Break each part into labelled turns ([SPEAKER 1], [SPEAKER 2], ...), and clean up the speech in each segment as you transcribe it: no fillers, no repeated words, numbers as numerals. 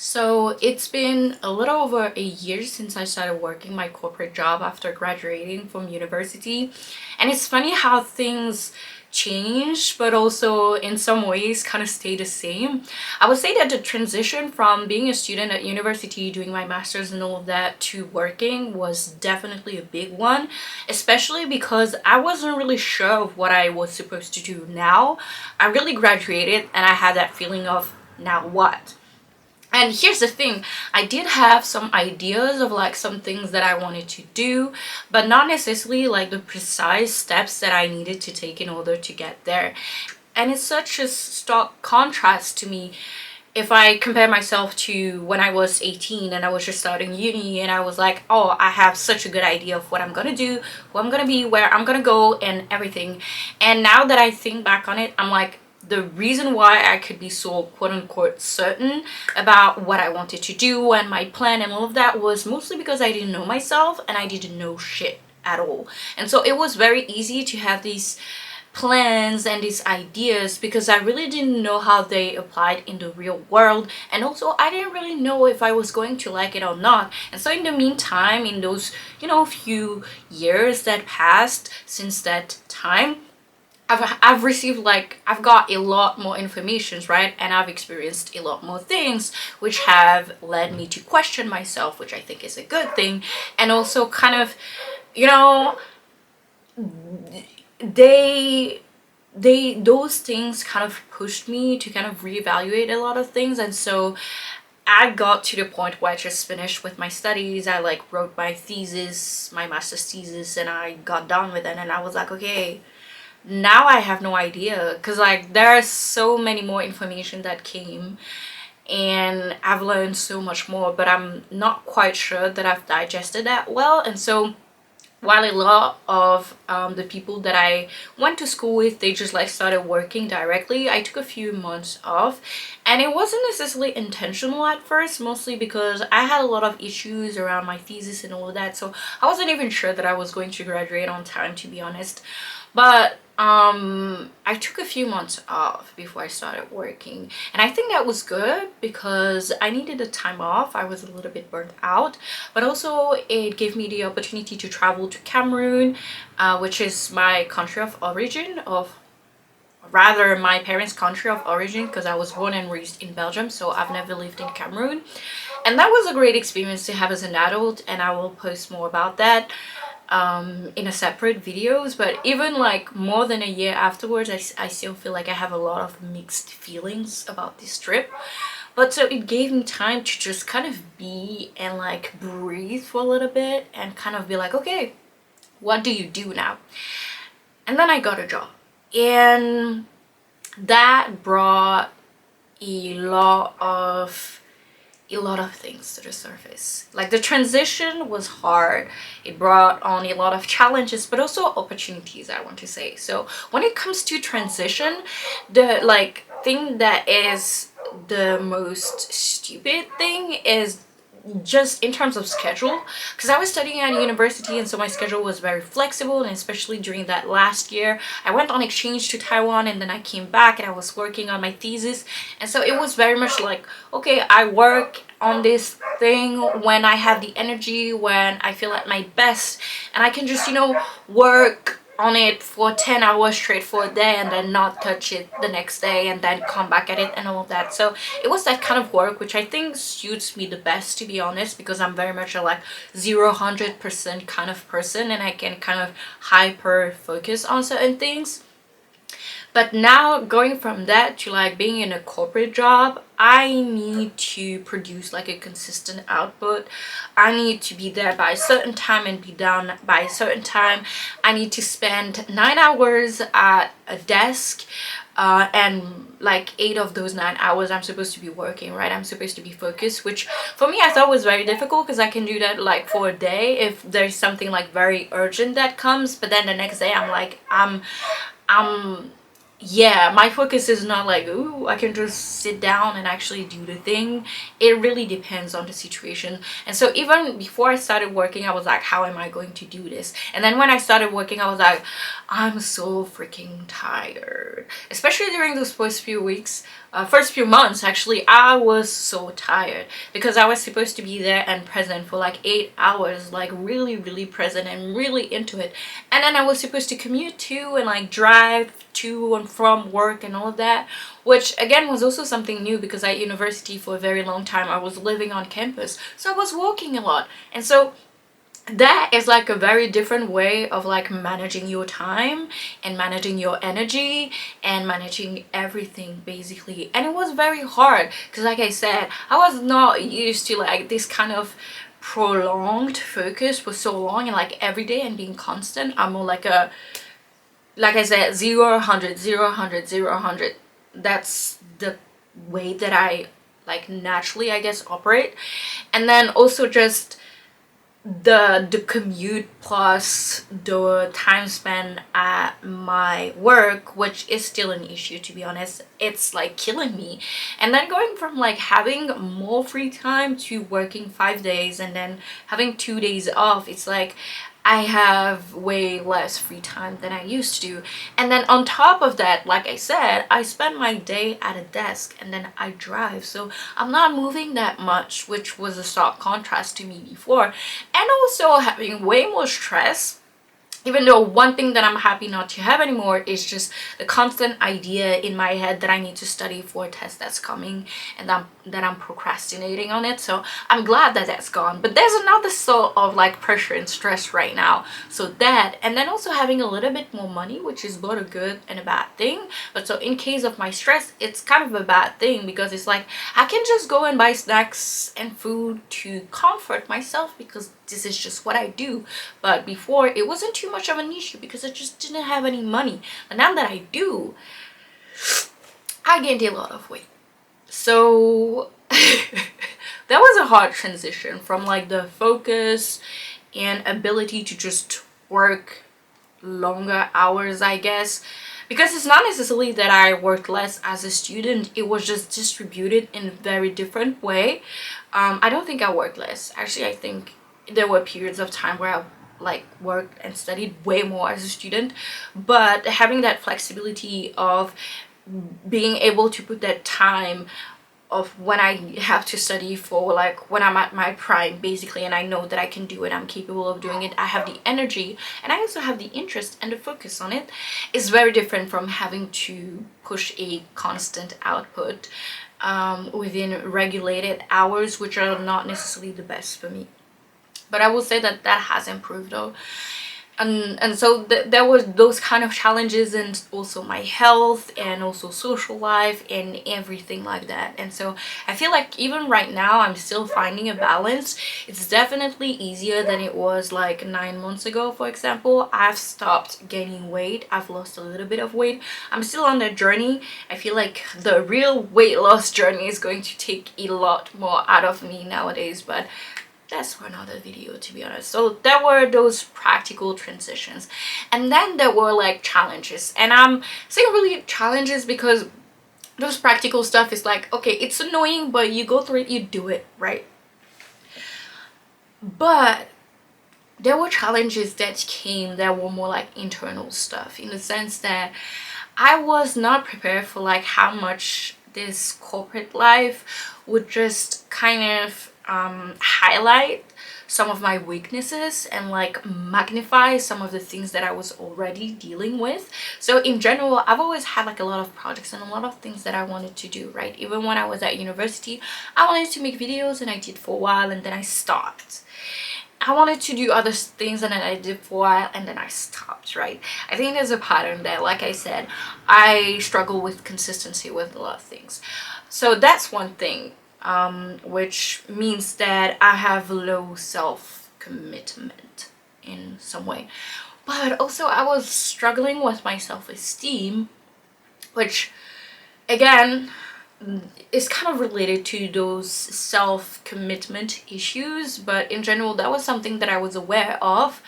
[SPEAKER 1] So it's been a little over a year since I started working my corporate job after graduating from university. And it's funny how things change, but also in some ways kind of stay the same. I would say that the transition from being a student at university, doing my master's and all of that, to working was definitely a big one, especially because I wasn't really sure of what I was supposed to do now. I really graduated and I had that feeling of now what? And here's the thing, I did have some ideas of like some things that I wanted to do, but not necessarily like the precise steps that I needed to take in order to get there. And it's such a stark contrast to me if I compare myself to when I was 18 and I was just starting uni and I was like, oh, I have such a good idea of what I'm gonna do, who I'm gonna be, where I'm gonna go, and everything. And now that I think back on it, I'm like, the reason why I could be so quote unquote certain about what I wanted to do and my plan and all of that was mostly because I didn't know myself and I didn't know shit at all. And so it was very easy to have these plans and these ideas because I really didn't know how they applied in the real world, and also I didn't really know if I was going to like it or not. And so in the meantime, in those few years that passed since that time, I've received, like, I've got a lot more informations, right? And I've experienced a lot more things which have led me to question myself, which I think is a good thing. And also kind of, you know, they those things kind of pushed me to kind of reevaluate a lot of things. And so I got to the point where I just finished with my studies. I like wrote my thesis, my master's thesis, and I got done with it. And I was like, okay, now I have no idea, because like there are so many more information that came and I've learned so much more, but I'm not quite sure that I've digested that well. And so while a lot of the people that I went to school with, they just like started working directly, I took a few months off, and it wasn't necessarily intentional at first, mostly because I had a lot of issues around my thesis and all of that. So I wasn't even sure that I was going to graduate on time, to be honest. But I took a few months off before I started working, and I think that was good because I needed a time off. I was a little bit burnt out, but also it gave me the opportunity to travel to Cameroon, which is my country of origin, of rather my parents' country of origin, because I was born and raised in Belgium, so I've never lived in Cameroon. And that was a great experience to have as an adult, and I will post more about that in a separate videos. But even like more than a year afterwards, I still feel like I have a lot of mixed feelings about this trip. But so it gave me time to just kind of be and like breathe for a little bit and kind of be like, okay, what do you do now? And then I got a job, and that brought a lot of things to the surface. Like, the transition was hard. It brought on a lot of challenges, but also opportunities, I want to say. So when it comes to transition, the like thing that is the most stupid thing is just in terms of schedule, because I was studying at university, and so my schedule was very flexible. And especially during that last year, I went on exchange to Taiwan, and then I came back and I was working on my thesis. And so it was very much like, okay, I work on this thing when I have the energy, when I feel at my best, and I can just work on it for 10 hours straight for a day and then not touch it the next day and then come back at it and all of that. So it was that kind of work which I think suits me the best, to be honest, because I'm very much a like 0-100% kind of person, and I can kind of hyper focus on certain things. But now, going from that to like being in a corporate job, I need to produce like a consistent output. I need to be there by a certain time and be done by a certain time. I need to spend 9 hours at a desk, and like 8 of those 9 hours I'm supposed to be working, right? I'm supposed to be focused, which for me I thought was very difficult, because I can do that like for a day if there's something like very urgent that comes, but then the next day I'm like, I'm yeah, my focus is not like, ooh, I can just sit down and actually do the thing. It really depends on the situation. And so even before I started working, I was like, how am I going to do this? And then when I started working, I was like, I'm so freaking tired, especially during those first few weeks first few months actually, I was so tired because I was supposed to be there and present for like 8 hours, like really really present and really into it. And then I was supposed to commute to and like drive to and from work and all of that, which again was also something new because at university for a very long time I was living on campus, so I was walking a lot. And so that is like a very different way of like managing your time and managing your energy and managing everything basically. And it was very hard because like I said, I was not used to like this kind of prolonged focus for so long and like every day and being constant. I'm more like a, like I said, 0 100 0 100 0 100. That's the way that I like naturally I guess operate. And then also just the commute plus the time spent at my work, which is still an issue to be honest, it's like killing me. And then going from like having more free time to working 5 days and then having 2 days off, it's like I have way less free time than I used to. And then on top of that, like I said, I spend my day at a desk and then I drive. So I'm not moving that much, which was a stark contrast to me before. And also having way more stress, even though one thing that I'm happy not to have anymore is just the constant idea in my head that I need to study for a test that's coming and that I'm procrastinating on it. So I'm glad that that's gone. But there's another sort of like pressure and stress right now. So that, and then also having a little bit more money, which is both a good and a bad thing. But so in case of my stress, it's kind of a bad thing because it's like I can just go and buy snacks and food to comfort myself because this is just what I do. But before it wasn't too much of an issue because I just didn't have any money. But now that I do, I gained a lot of weight. So that was a hard transition from like the focus and ability to just work longer hours, I guess, because it's not necessarily that I worked less as a student, it was just distributed in a very different way. I don't think I worked less. Actually, I think there were periods of time where I like worked and studied way more as a student, but having that flexibility of being able to put that time of when I have to study for like when I'm at my prime basically, and I know that I can do it, I'm capable of doing it, I have the energy and I also have the interest and the focus on it, is very different from having to push a constant output within regulated hours, which are not necessarily the best for me. But I will say that that has improved though. And so there was those kind of challenges, and also my health and also social life and everything like that. And so I feel like even right now I'm still finding a balance. It's definitely easier than it was like 9 months ago, for example. I've stopped gaining weight, I've lost a little bit of weight. I'm still on that journey. I feel like the real weight loss journey is going to take a lot more out of me nowadays, but that's for another video, to be honest. So there were those practical transitions, and then there were like challenges. And I'm saying really challenges because those practical stuff is like, okay, it's annoying, but you go through it, you do it, right? But there were challenges that came that were more like internal stuff, in the sense that I was not prepared for like how much this corporate life would just kind of highlight some of my weaknesses and like magnify some of the things that I was already dealing with. So in general, I've always had like a lot of projects and a lot of things that I wanted to do, right? Even when I was at university, I wanted to make videos and I did for a while and then I stopped. I wanted to do other things and then I did for a while and then I stopped, right? I think there's a pattern there. Like I said, I struggle with consistency with a lot of things. So that's one thing, which means that I have low self-commitment in some way. But also I was struggling with my self-esteem, which again is kind of related to those self-commitment issues. But in general, that was something that I was aware of,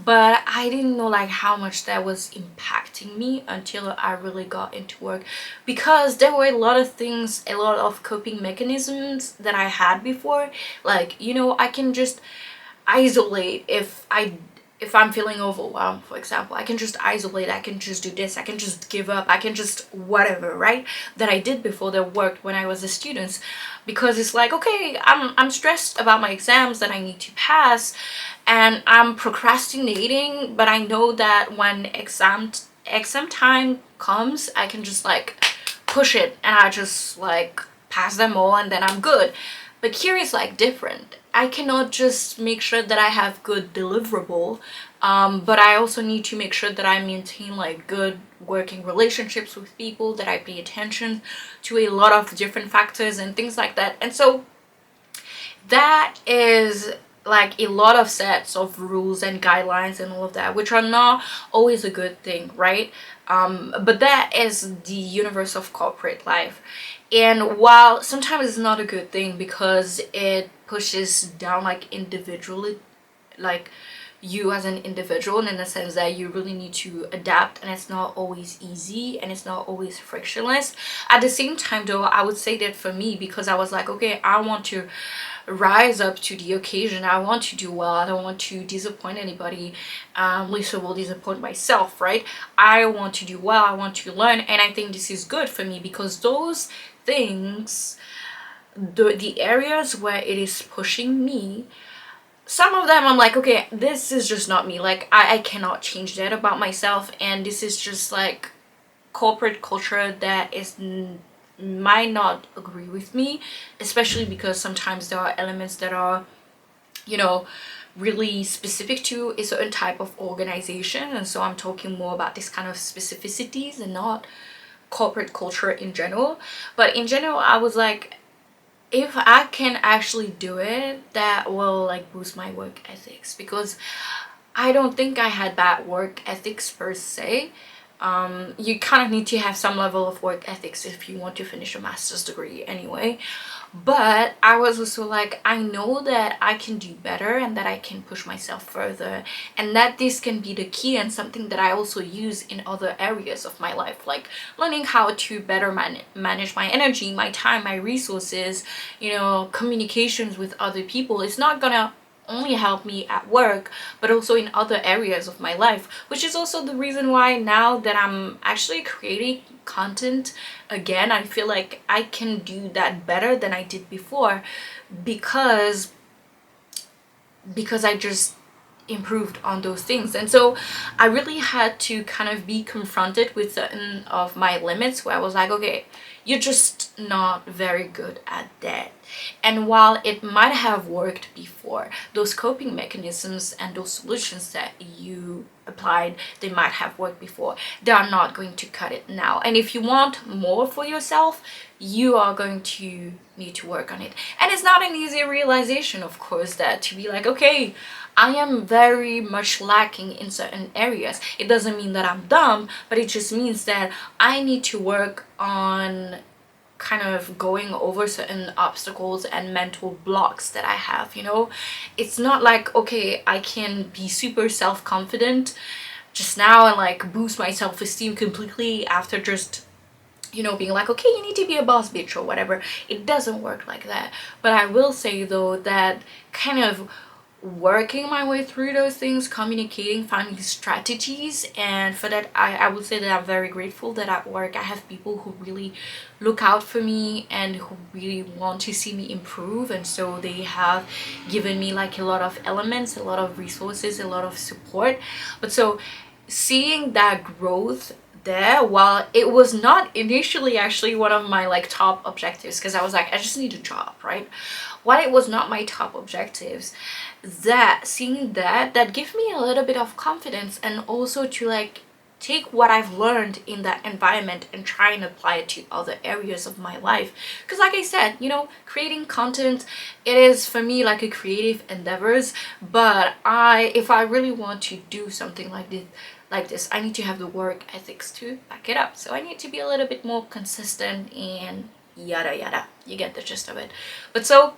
[SPEAKER 1] but I didn't know like how much that was impacting me until I really got into work, because there were a lot of things, a lot of coping mechanisms that I had before. Like, you know, I can just isolate if I if I'm feeling overwhelmed, for example, I can just isolate, I can just do this, I can just give up, I can just whatever, right? That I did before that worked when I was a student. Because it's like, okay, I'm stressed about my exams that I need to pass and I'm procrastinating, but I know that when exam time comes, I can just like push it and I just like pass them all and then I'm good. But here is like different. I cannot just make sure that I have good deliverable, but I also need to make sure that I maintain like good working relationships with people, that I pay attention to a lot of different factors and things like that. And so that is like a lot of sets of rules and guidelines and all of that, which are not always a good thing, right? But that is the universe of corporate life. And while sometimes it's not a good thing because it pushes down like individually, like you as an individual, in the sense that you really need to adapt and it's not always easy and it's not always frictionless. At the same time though, I would say that for me, because I was like, okay, I want to rise up to the occasion, I want to do well, I don't want to disappoint anybody, least of all disappoint myself, right? I want to do well, I want to learn, and I think this is good for me because those things, the areas where it is pushing me, some of them I'm like, okay, this is just not me, like I cannot change that about myself, and this is just like corporate culture that might not agree with me, especially because sometimes there are elements that are, you know, really specific to a certain type of organization. And so I'm talking more about this kind of specificities and not corporate culture in general. But in general, I was like, if I can actually do it, that will like boost my work ethics, because I don't think I had bad work ethics per se. You kind of need to have some level of work ethics if you want to finish a master's degree anyway. But I was also like, I know that I can do better and that I can push myself further, and that this can be the key and something that I also use in other areas of my life, like learning how to better manage my energy, my time, my resources, you know, communications with other people. It's not gonna only help me at work but also in other areas of my life, which is also the reason why now that I'm actually creating content again, I feel like I can do that better than I did before, because I just improved on those things. And so I really had to kind of be confronted with certain of my limits, where I was like, okay, you're just not very good at that. And while it might have worked before, those coping mechanisms and those solutions that you applied, they might have worked before, they are not going to cut it now. And if you want more for yourself, you are going to need to work on it. And it's not an easy realization, of course, that to be like, okay, I am very much lacking in certain areas. It doesn't mean that I'm dumb, but it just means that I need to work on kind of going over certain obstacles and mental blocks that I have, you know? It's not like, okay, I can be super self-confident just now and like boost my self-esteem completely after just, you know, being like, okay, you need to be a boss bitch or whatever. It doesn't work like that. But I will say though that kind of working my way through those things, communicating, finding strategies, and for that I would say that I'm very grateful that at work I have people who really look out for me and who really want to see me improve. And so they have given me like a lot of elements, a lot of resources, a lot of support. But so seeing that growth there, while it was not initially actually one of my like top objectives, because I was like, I just need a job, right? While it was not my top objectives, that seeing that gave me a little bit of confidence, and also to like take what I've learned in that environment and try and apply it to other areas of my life. Because like I said, you know, creating content, it is for me like a creative endeavors, but if I really want to do something like this, I need to have the work ethics to back it up. So I need to be a little bit more consistent and yada yada. You get the gist of it. But so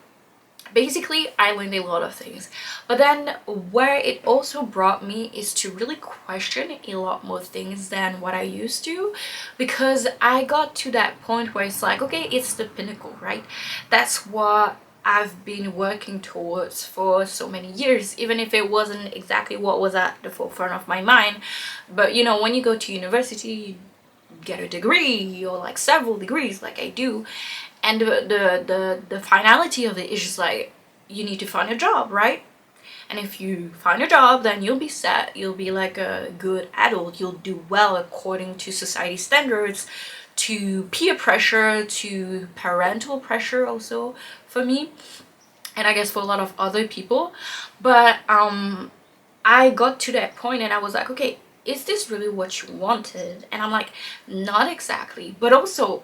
[SPEAKER 1] basically I learned a lot of things, but then where it also brought me is to really question a lot more things than what I used to, because I got to that point where it's like, okay, it's the pinnacle, right? That's what I've been working towards for so many years, even if it wasn't exactly what was at the forefront of my mind. But you know, when you go to university, you get a degree or like several degrees like I do, and the finality of it is just like you need to find a job, right? And if you find a job, then you'll be set. You'll be like a good adult. You'll do well according to society standards, to peer pressure, to parental pressure also for me, and I guess for a lot of other people. But I got to that point and I was like, okay, is this really what you wanted? And I'm like, not exactly. But also,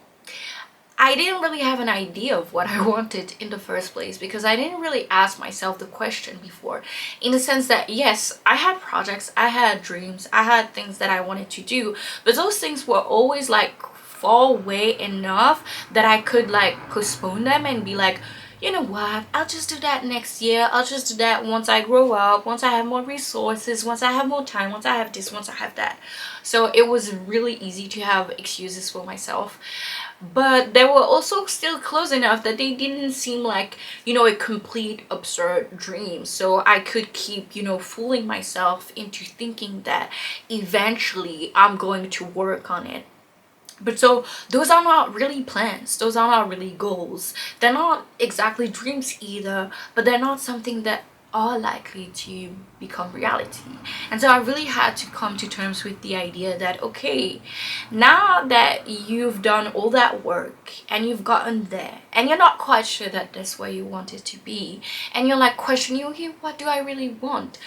[SPEAKER 1] I didn't really have an idea of what I wanted in the first place because I didn't really ask myself the question before. In the sense that, yes, I had projects, I had dreams, I had things that I wanted to do, but those things were always like far away enough that I could like postpone them and be like, you know what, I'll just do that next year. I'll just do that once I grow up, once I have more resources, once I have more time, once I have this, once I have that. So it was really easy to have excuses for myself, but they were also still close enough that they didn't seem like, you know, a complete absurd dream. So I could keep, you know, fooling myself into thinking that eventually I'm going to work on it. But so those are not really plans, those are not really goals, they're not exactly dreams either, but they're not something that are likely to become reality. And so I really had to come to terms with the idea that, okay, now that you've done all that work and you've gotten there and you're not quite sure that that's where you want it to be, and you're like questioning, okay, what do I really want?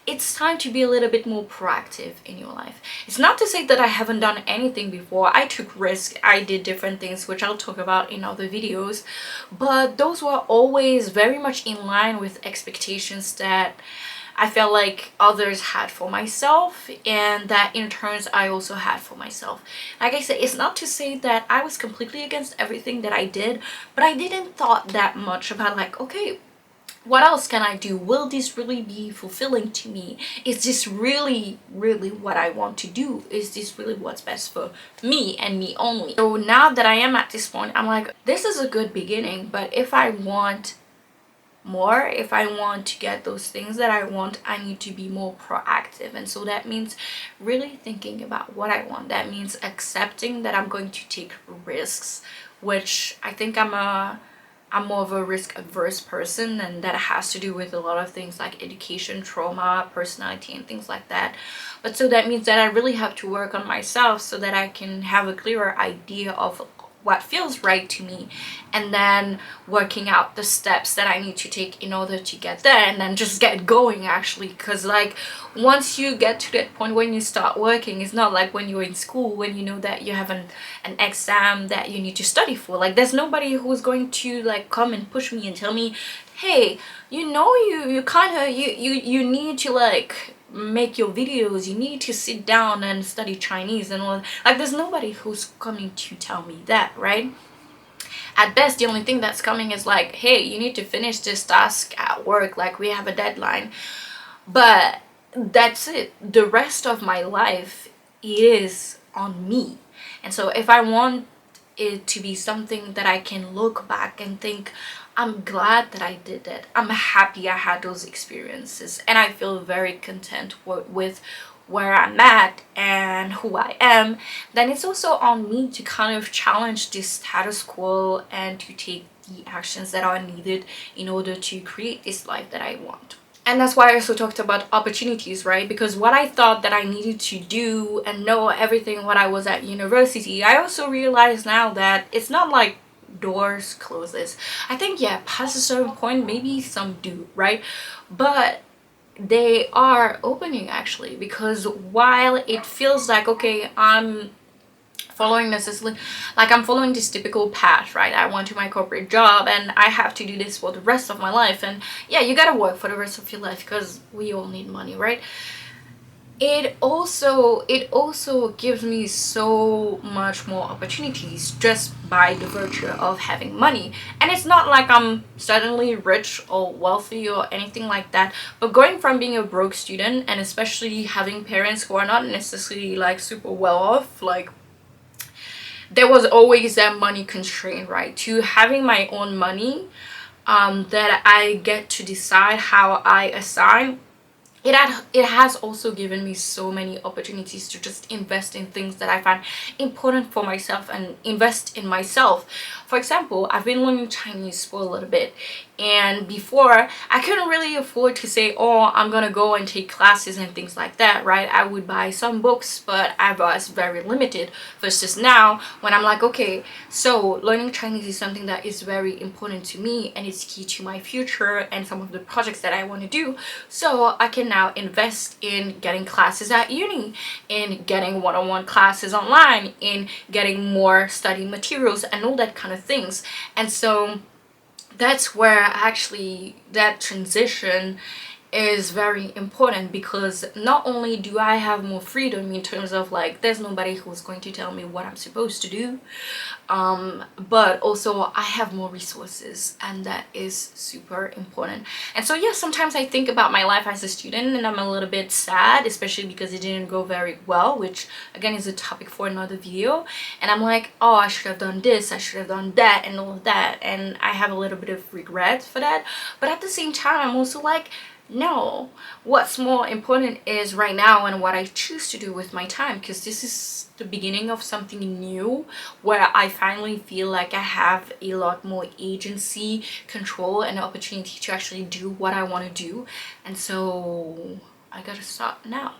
[SPEAKER 1] It's time to be a little bit more proactive in your life. It's not to say that I haven't done anything before. I took risks, I did different things, which I'll talk about in other videos, but those were always very much in line with expectations that I felt like others had for myself, and that in turns I also had for myself. Like I said, it's not to say that I was completely against everything that I did, but I didn't thought that much about like, okay, what else can I do? Will this really be fulfilling to me? Is this really, really what I want to do? Is this really what's best for me and me only? So now that I am at this point, I'm like, this is a good beginning, but if I want more, if I want to get those things that I want, I need to be more proactive. And so that means really thinking about what I want. That means accepting that I'm going to take risks, which I think I'm more of a risk averse person, and that has to do with a lot of things like education, trauma, personality, and things like that. But so that means that I really have to work on myself so that I can have a clearer idea of what feels right to me, and then working out the steps that I need to take in order to get there, and then just get going actually. Because like once you get to that point when you start working, it's not like when you're in school, when you know that you have an exam that you need to study for. Like there's nobody who's going to like come and push me and tell me, hey, you know, you kind of you need to like make your videos, you need to sit down and study Chinese and all. Like there's nobody who's coming to tell me that, right? At best, the only thing that's coming is like, hey, you need to finish this task at work, like we have a deadline. But that's it. The rest of my life is on me. And so if I want it to be something that I can look back and think, I'm glad that I did it, I'm happy I had those experiences, and I feel very content with where I'm at and who I am, then it's also on me to kind of challenge this status quo and to take the actions that are needed in order to create this life that I want. And that's why I also talked about opportunities, right? Because what I thought that I needed to do and know everything when I was at university, I also realize now that it's not like doors closes. I think, yeah, past a certain point, maybe some do, right? But they are opening actually, because while it feels like, okay, I'm following necessarily, like I'm following this typical path, right? I want to my corporate job and I have to do this for the rest of my life, and yeah, you gotta work for the rest of your life because we all need money, right? It also gives me so much more opportunities just by the virtue of having money. And it's not like I'm suddenly rich or wealthy or anything like that, but going from being a broke student, and especially having parents who are not necessarily like super well off, like there was always that money constraint, right? To having my own money, that I get to decide how I assign. It has also given me so many opportunities to just invest in things that I find important for myself and invest in myself. For example, I've been learning Chinese for a little bit, and before I couldn't really afford to say, oh, I'm gonna go and take classes and things like that, right? I would buy some books, but I was very limited, versus now when I'm like, okay, so learning Chinese is something that is very important to me and it's key to my future and some of the projects that I want to do. So I can now invest in getting classes at uni, in getting one-on-one classes online, in getting more study materials and all that kind of things. And so that's where actually that transition is very important, because not only do I have more freedom in terms of like there's nobody who's going to tell me what I'm supposed to do, but also I have more resources, and that is super important. And so yeah, sometimes I think about my life as a student and I'm a little bit sad, especially because it didn't go very well, which again is a topic for another video. And I'm like, oh, I should have done this, I should have done that, and all of that, and I have a little bit of regret for that. But at the same time, I'm also like, no, what's more important is right now and what I choose to do with my time, because this is the beginning of something new where I finally feel like I have a lot more agency, control, and opportunity to actually do what I want to do. And so I gotta start now.